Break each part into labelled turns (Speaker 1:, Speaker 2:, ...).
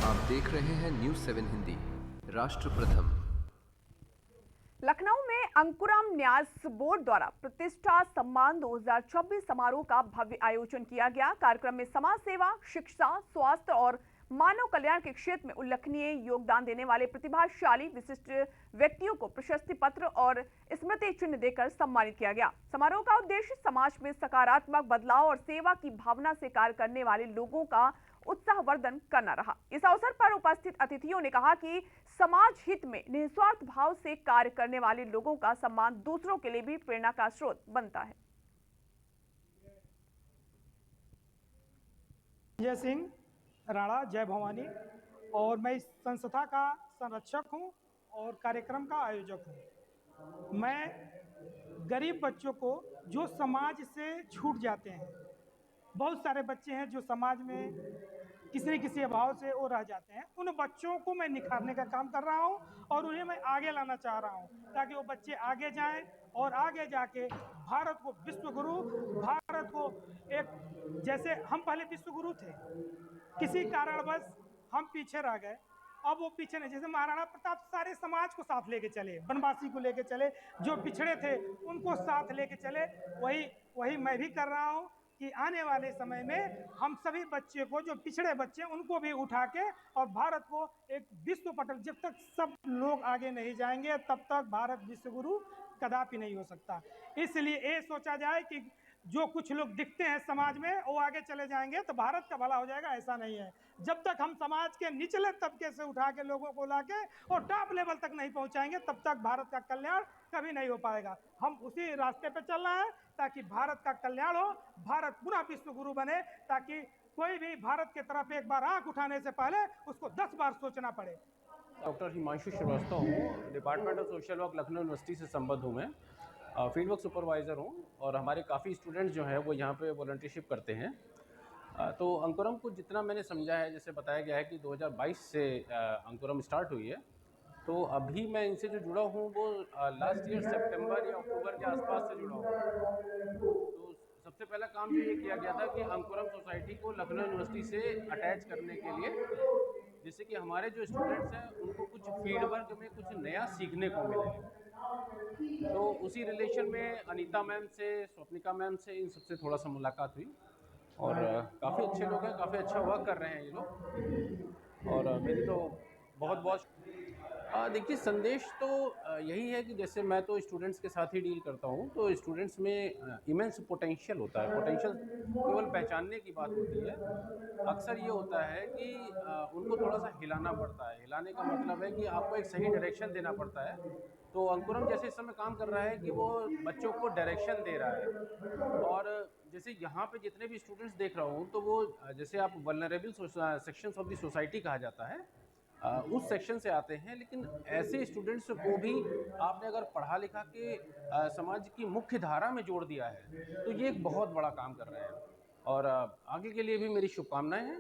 Speaker 1: आप देख रहे हैं न्यूज 7 हिंदी। राष्ट्र प्रथम।
Speaker 2: लखनऊ में अंकुरम न्यास बोर्ड द्वारा प्रतिष्ठा सम्मान 2026 समारोह का भव्य आयोजन किया गया। कार्यक्रम में समाज सेवा, शिक्षा, स्वास्थ्य और मानव कल्याण के क्षेत्र में उल्लेखनीय योगदान देने वाले प्रतिभाशाली विशिष्ट व्यक्तियों को प्रशस्ति पत्र और स्मृति चिन्ह देकर सम्मानित किया गया। समारोह का उद्देश्य समाज में सकारात्मक बदलाव और सेवा की भावना से कार्य करने वाले लोगों का उत्साहवर्धन करना रहा। इस अवसर पर उपस्थित अतिथियों ने कहा कि समाज हित में निस्वार्थ भाव से कार्य करने वाले लोगों का सम्मान दूसरों के लिए भी प्रेरणा का स्रोत बनता है।
Speaker 3: जय सिंह राणा, जय भवानी, और मैं इस संस्था का संरक्षक हूं और कार्यक्रम का आयोजक हूं। मैं गरीब बच्चों को जो समाज से छूट जाते हैं, बहुत सारे बच्चे हैं जो समाज में किसी न किसी अभाव से वो रह जाते हैं, उन बच्चों को मैं निखारने का काम कर रहा हूं और उन्हें मैं आगे लाना चाह रहा हूं ताकि वो बच्चे आगे जाएं और आगे जाके भारत को विश्वगुरु, भारत को एक, जैसे हम पहले विश्वगुरु थे, किसी कारणवश हम पीछे रह गए, अब वो पीछे नहीं। जैसे महाराणा प्रताप सारे समाज को साथ लेके चले, वनवासी को लेके चले, जो पिछड़े थे उनको साथ लेके चले, वही मैं भी कर रहा हूँ कि आने वाले समय में हम सभी बच्चे को, जो पिछड़े बच्चे, उनको भी उठा के और भारत को एक विश्व पटल, जब तक सब लोग आगे नहीं जाएंगे तब तक भारत विश्वगुरु कदापि नहीं हो सकता। इसलिए ये सोचा जाए कि जो कुछ लोग दिखते हैं समाज में वो आगे चले जाएंगे तो भारत का भला हो जाएगा, ऐसा नहीं है। जब तक हम समाज के निचले तबके से उठा के लोगों को लाके और टॉप लेवल तक नहीं पहुंचाएंगे तब तक भारत का कल्याण कभी नहीं हो पाएगा। हम उसी रास्ते पे चल रहे हैं ताकि भारत का कल्याण हो, भारत पुनः विश्वगुरु बने, ताकि कोई भी भारत की तरफ एक बार आंख उठाने से पहले उसको 10 बार सोचना पड़े।
Speaker 4: डॉक्टर हिमांशु श्रीवास्तव हूँ, department of social work Lucknow university से संबद्ध हूँ। मैं फील्ड वर्क सुपरवाइज़र हूँ और हमारे काफ़ी स्टूडेंट्स जो हैं वो यहाँ पे वॉलंटियरशिप करते हैं। तो अंकुरम को जितना मैंने समझा है, जैसे बताया गया है कि 2022 से अंकुरम स्टार्ट हुई है, तो अभी मैं इनसे जो जुड़ा हूँ वो लास्ट ईयर सितंबर या अक्टूबर के आसपास से जुड़ा हूँ। तो सबसे पहला काम जो ये किया गया था कि अंकुरम सोसाइटी को लखनऊ यूनिवर्सिटी से अटैच करने के लिए, जिससे कि हमारे जो स्टूडेंट्स हैं उनको कुछ फील्ड वर्क में कुछ नया सीखने को मिले। तो उसी रिलेशन में अनीता मैम से, स्वप्निका मैम से, इन सबसे थोड़ा सा मुलाकात हुई और काफ़ी अच्छे लोग हैं, काफ़ी अच्छा वर्क कर रहे हैं ये लोग, और मेरी तो बहुत बहुत देखिए, संदेश तो यही है कि जैसे मैं तो स्टूडेंट्स के साथ ही डील करता हूँ, तो स्टूडेंट्स में इमेंस पोटेंशियल होता है। पोटेंशियल केवल पहचानने की बात होती है। अक्सर ये होता है कि उनको थोड़ा सा हिलाना पड़ता है। हिलाने का मतलब है कि आपको एक सही डायरेक्शन देना पड़ता है। तो अंकुरम जैसे इस समय काम कर रहा है कि वो बच्चों को डायरेक्शन दे रहा है, और जैसे यहाँ पे जितने भी स्टूडेंट्स देख रहा हूँ, तो वो जैसे आप vulnerable sections of the society कहा जाता है, उस सेक्शन से आते हैं। लेकिन ऐसे स्टूडेंट्स को भी आपने अगर पढ़ा लिखा के समाज की मुख्य धारा में जोड़ दिया है, तो ये एक बहुत बड़ा काम कर रहे हैं। और आगे के लिए भी मेरी शुभकामनाएं हैं।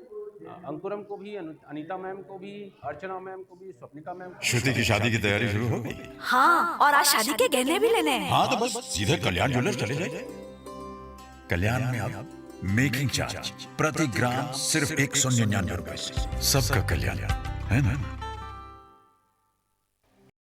Speaker 4: अंकुरम को भी, अनीता मैम को भी, अर्चना मैम को भी, स्वप्निका मैम को।
Speaker 5: श्रुति की शादी की तैयारी शुरू हो गई?
Speaker 6: हाँ, और आज शादी के गहने भी लेने हैं।
Speaker 5: हाँ, तो बस सीधे कल्याण ज्वेलर्स चले जाइए। कल्याण में आप मेकिंग चार्ज प्रति ग्राम सिर्फ 199 रुपए से, सबका कल्याण है ना।